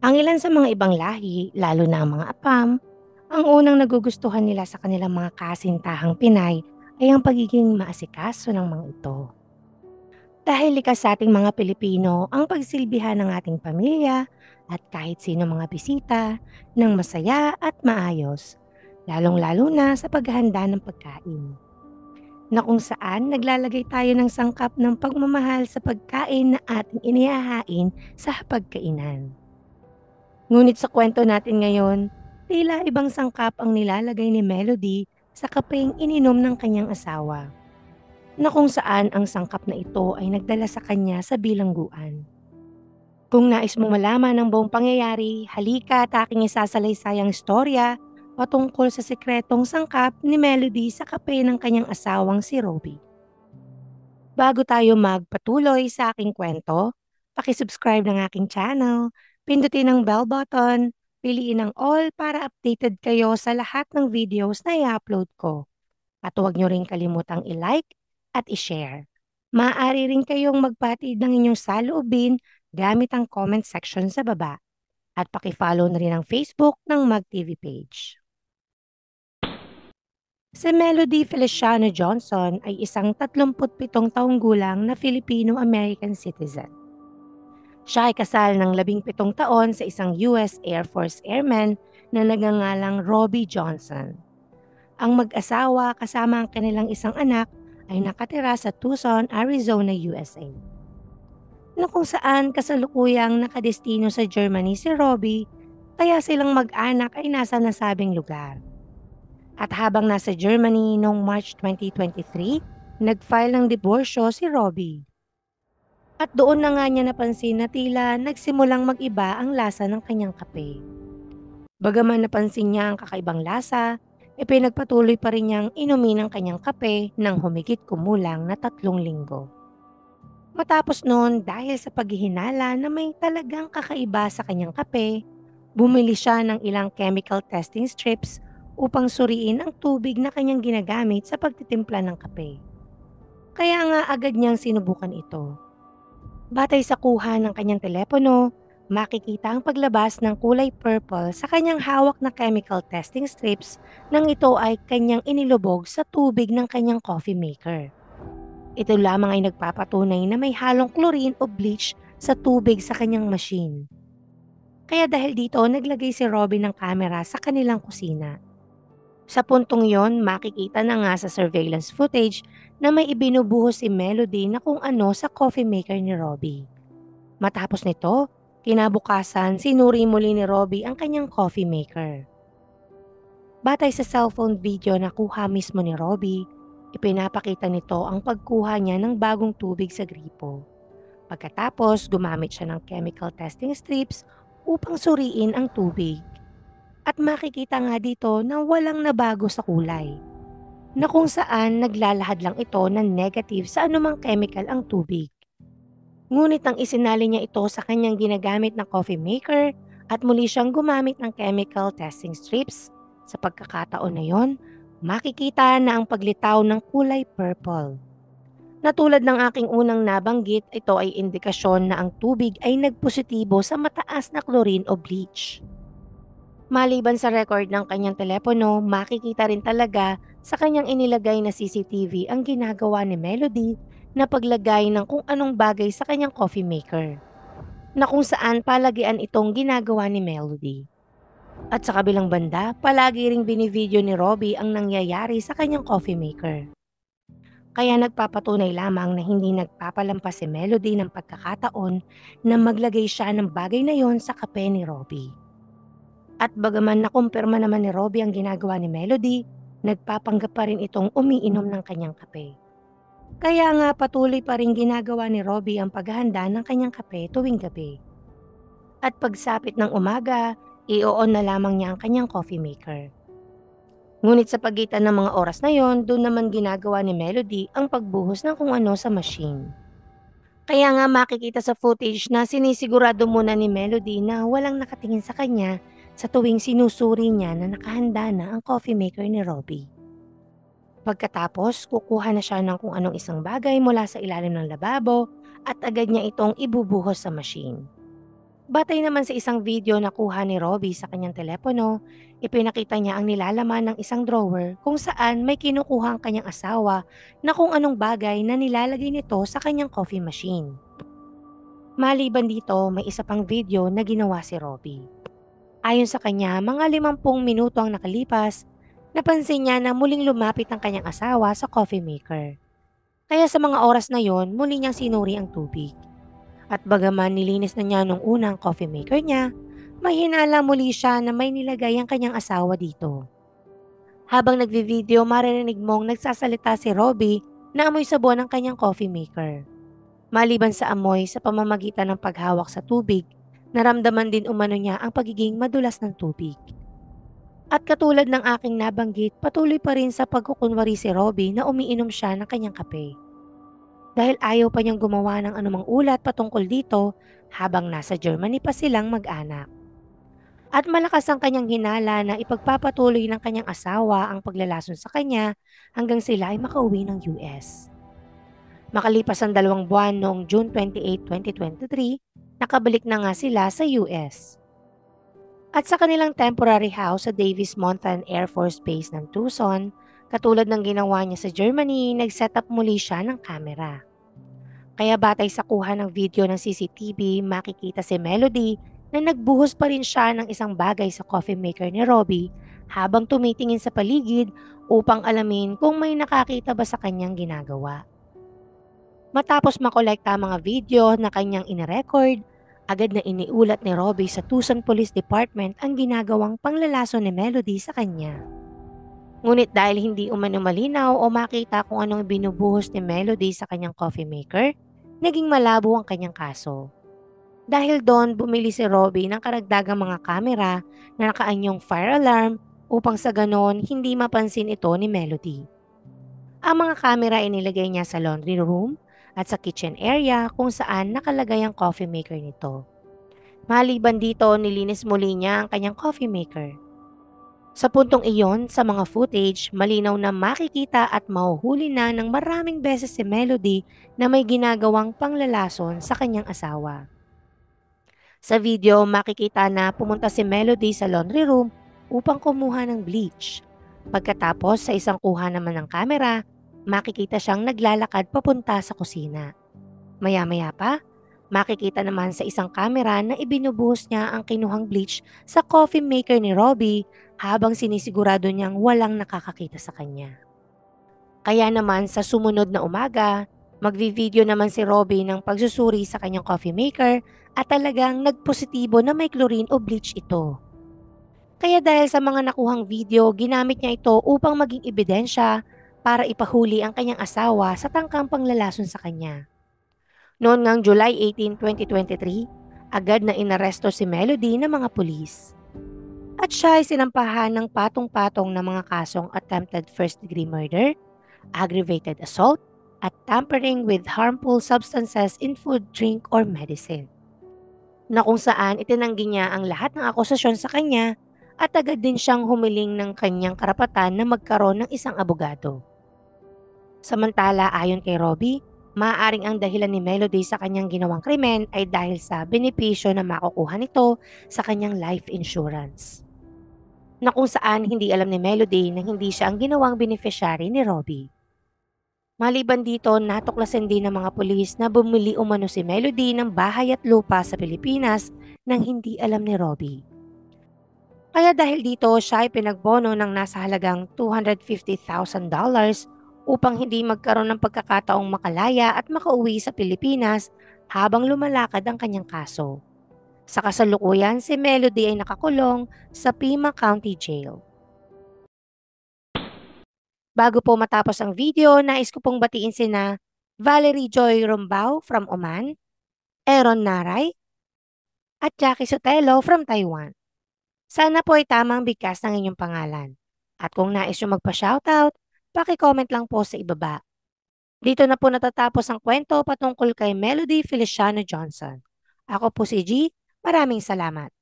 Ang ilan sa mga ibang lahi, lalo na ang mga Apam, ang unang nagugustuhan nila sa kanilang mga kasintahang Pinay ay ang pagiging maasikaso ng mga ito. Dahil likas sa ating mga Pilipino ang pagsilbihan ng ating pamilya at kahit sino mga bisita ng masaya at maayos, lalong-lalo na sa paghahanda ng pagkain. Na kung saan naglalagay tayo ng sangkap ng pagmamahal sa pagkain na ating inihahain sa hapagkainan. Ngunit sa kwento natin ngayon, tila ibang sangkap ang nilalagay ni Melody sa kapeng ininom ng kanyang asawa, na kung saan ang sangkap na ito ay nagdala sa kanya sa bilangguan. Kung nais mo malaman ang buong pangyayari, halika at aking isasalaysayang istorya patungkol sa sekretong sangkap ni Melody sa kape ng kanyang asawang si Robbie. Bago tayo magpatuloy sa aking kwento, paki-subscribe ng aking channel, pindutin ang bell button, piliin ang all para updated kayo sa lahat ng videos na i-upload ko. At huwag nyo rin kalimutang i-like at i-share. Maaari rin kayong magpatid ng inyong saloobin gamit ang comment section sa baba. At paki-follow na rin ang Facebook ng MagTV page. Si Melody Feliciano Johnson ay isang 37 taong gulang na Filipino-American citizen. Siya ay kasal ng 17 taon sa isang US Air Force Airman na nagngangalang Robbie Johnson. Ang mag-asawa kasama ang kanilang isang anak ay nakatira sa Tucson, Arizona, USA. Na kung saan kasalukuyang nakadestino sa Germany si Robbie, kaya silang mag-anak ay nasa nasabing lugar. At habang nasa Germany noong March 2023, nag-file ng diborsyo si Robbie. At doon na nga niya napansin na tila nagsimulang mag-iba ang lasa ng kanyang kape. Bagaman napansin niya ang kakaibang lasa, pinagpatuloy pa rin niyang inumin ang kanyang kape ng humigit kumulang na 3 linggo. Matapos noon, dahil sa paghihinala na may talagang kakaiba sa kanyang kape, bumili siya ng ilang chemical testing strips upang suriin ang tubig na kanyang ginagamit sa pagtitimpla ng kape. Kaya nga agad niyang sinubukan ito. Batay sa kuha ng kanyang telepono, makikita ang paglabas ng kulay purple sa kanyang hawak na chemical testing strips nang ito ay kanyang inilubog sa tubig ng kanyang coffee maker. Ito lamang ay nagpapatunay na may halong chlorine o bleach sa tubig sa kanyang machine. Kaya dahil dito, naglagay si Robin ng kamera sa kanilang kusina. Sa puntong yon, makikita na nga sa surveillance footage na may ibinubuhos si Melody na kung ano sa coffee maker ni Robbie. Matapos nito, kinabukasan sinuri muli ni Robbie ang kanyang coffee maker. Batay sa cellphone video na kuha mismo ni Robbie, ipinapakita nito ang pagkuha niya ng bagong tubig sa gripo. Pagkatapos, gumamit siya ng chemical testing strips upang suriin ang tubig. At makikita nga dito na walang nabago sa kulay, na kung saan naglalahad lang ito ng negative sa anumang chemical ang tubig. Ngunit ang isinali niya ito sa kanyang ginagamit na coffee maker at muli siyang gumamit ng chemical testing strips, sa pagkakataon na yon, makikita na ang paglitaw ng kulay purple. Na tulad ng aking unang nabanggit, ito ay indikasyon na ang tubig ay nagpositibo sa mataas na chlorine o bleach. Maliban sa record ng kanyang telepono, makikita rin talaga sa kanyang inilagay na CCTV ang ginagawa ni Melody na paglagay ng kung anong bagay sa kanyang coffee maker, na kung saan palagian itong ginagawa ni Melody. At sa kabilang banda, palagi ring binivideo ni Robbie ang nangyayari sa kanyang coffee maker. Kaya nagpapatunay lamang na hindi nagpapalampas si Melody ng pagkakataon na maglagay siya ng bagay na yon sa kape ni Robbie. At bagaman nakumpirma naman ni Robbie ang ginagawa ni Melody, nagpapanggap pa rin itong umiinom ng kanyang kape. Kaya nga patuloy pa rin ginagawa ni Robbie ang paghahanda ng kanyang kape tuwing gabi. At pagsapit ng umaga, i-on na lamang niya ang kanyang coffee maker. Ngunit sa pagitan ng mga oras na yon, doon naman ginagawa ni Melody ang pagbuhos ng kung ano sa machine. Kaya nga makikita sa footage na sinisigurado muna ni Melody na walang nakatingin sa kanya sa tuwing sinusuri niya na nakahanda na ang coffee maker ni Robbie. Pagkatapos, kukuha na siya ng kung anong isang bagay mula sa ilalim ng lababo at agad niya itong ibubuhos sa machine. Batay naman sa isang video na kuha ni Robbie sa kanyang telepono, ipinakita niya ang nilalaman ng isang drawer kung saan may kinukuha ang kanyang asawa na kung anong bagay na nilalagay nito sa kanyang coffee machine. Maliban dito, may isa pang video na ginawa si Robbie. Ayon sa kanya, mga 50 minuto ang nakalipas, napansin niya na muling lumapit ang kanyang asawa sa coffee maker. Kaya sa mga oras na yon, muli niyang sinuri ang tubig. At bagaman nilinis na niya nung unang coffee maker niya, may hinala muli siya na may nilagay ang kanyang asawa dito. Habang nagvi-video, maririnig mong nagsasalita si Robbie na amoy sabon ng kanyang coffee maker. Maliban sa amoy sa pamamagitan ng paghawak sa tubig, naramdaman din umano niya ang pagiging madulas ng tubig. At katulad ng aking nabanggit, patuloy pa rin sa pagkukunwari si Robbie na umiinom siya ng kanyang kape. Dahil ayaw pa niyang gumawa ng anumang ulat patungkol dito habang nasa Germany pa silang mag-anak. At malakas ang kanyang hinala na ipagpapatuloy ng kanyang asawa ang paglalason sa kanya hanggang sila ay makauwi ng US. Makalipas ang 2 buwan noong June 28, 2023, nakabalik na nga sila sa US. At sa kanilang temporary house sa Davis Monthan Air Force Base ng Tucson, katulad ng ginawa niya sa Germany, nag-set up muli siya ng kamera. Kaya batay sa kuha ng video ng CCTV, makikita si Melody na nagbuhos pa rin siya ng isang bagay sa coffee maker ni Robbie habang tumitingin sa paligid upang alamin kung may nakakita ba sa kanyang ginagawa. Matapos makolekta ang mga video na kanyang inirecord, agad na iniulat ni Robbie sa Tucson Police Department ang ginagawang panglalaso ni Melody sa kanya. Ngunit dahil hindi umano malinaw o makita kung anong binubuhos ni Melody sa kanyang coffee maker, naging malabo ang kanyang kaso. Dahil doon, bumili si Robbie ng karagdagang mga kamera na nakaanyong fire alarm upang sa ganon hindi mapansin ito ni Melody. Ang mga kamera ay nilagay niya sa laundry room at sa kitchen area kung saan nakalagay ang coffee maker nito. Maliban dito, nilinis muli niya ang kanyang coffee maker. Sa puntong iyon, sa mga footage, malinaw na makikita at mahuhuli na ng maraming beses si Melody na may ginagawang panglalason sa kanyang asawa. Sa video, makikita na pumunta si Melody sa laundry room upang kumuha ng bleach. Pagkatapos sa isang kuha naman ng kamera, makikita siyang naglalakad papunta sa kusina. Maya-maya pa, makikita naman sa isang kamera na ibinubuhos niya ang kinuhang bleach sa coffee maker ni Robbie habang sinisigurado niyang walang nakakakita sa kanya. Kaya naman sa sumunod na umaga, magvi-video naman si Robbie ng pagsusuri sa kanyang coffee maker at talagang nagpositibo na may chlorine o bleach ito. Kaya dahil sa mga nakuhang video, ginamit niya ito upang maging ebidensya para ipahuli ang kanyang asawa sa tangkang panglalason sa kanya. Noon ngang July 18, 2023, agad na inaresto si Melody ng mga pulis. At siya ay sinampahan ng patong-patong na mga kasong attempted first-degree murder, aggravated assault, at tampering with harmful substances in food, drink, or medicine. Na kung saan itinanggi niya ang lahat ng akusasyon sa kanya at agad din siyang humiling ng kanyang karapatan na magkaroon ng isang abogado. Samantala, ayon kay Robbie, maaaring ang dahilan ni Melody sa kanyang ginawang krimen ay dahil sa benepisyo na makukuha nito sa kanyang life insurance. Na kung saan hindi alam ni Melody na hindi siya ang ginawang beneficiary ni Robbie. Maliban dito, natuklasan din ng mga pulis na bumili umano si Melody ng bahay at lupa sa Pilipinas nang hindi alam ni Robbie. Kaya dahil dito, siya ay pinagbono ng nasa halagang $250,000 upang hindi magkaroon ng pagkakataong makalaya at makauwi sa Pilipinas habang lumalakad ang kanyang kaso. Sa kasalukuyan, si Melody ay nakakulong sa Pima County Jail. Bago po matapos ang video, nais ko pong batiin sina Valerie Joy Rombao from Oman, Aaron Naray, at Jackie Sotelo from Taiwan. Sana po ay tamang bigkas ng inyong pangalan. At kung nais nyo magpa-shoutout, paki-comment lang po sa ibaba. Dito na po natatapos ang kwento patungkol kay Melody Feliciano Johnson. Ako po si G. Maraming salamat.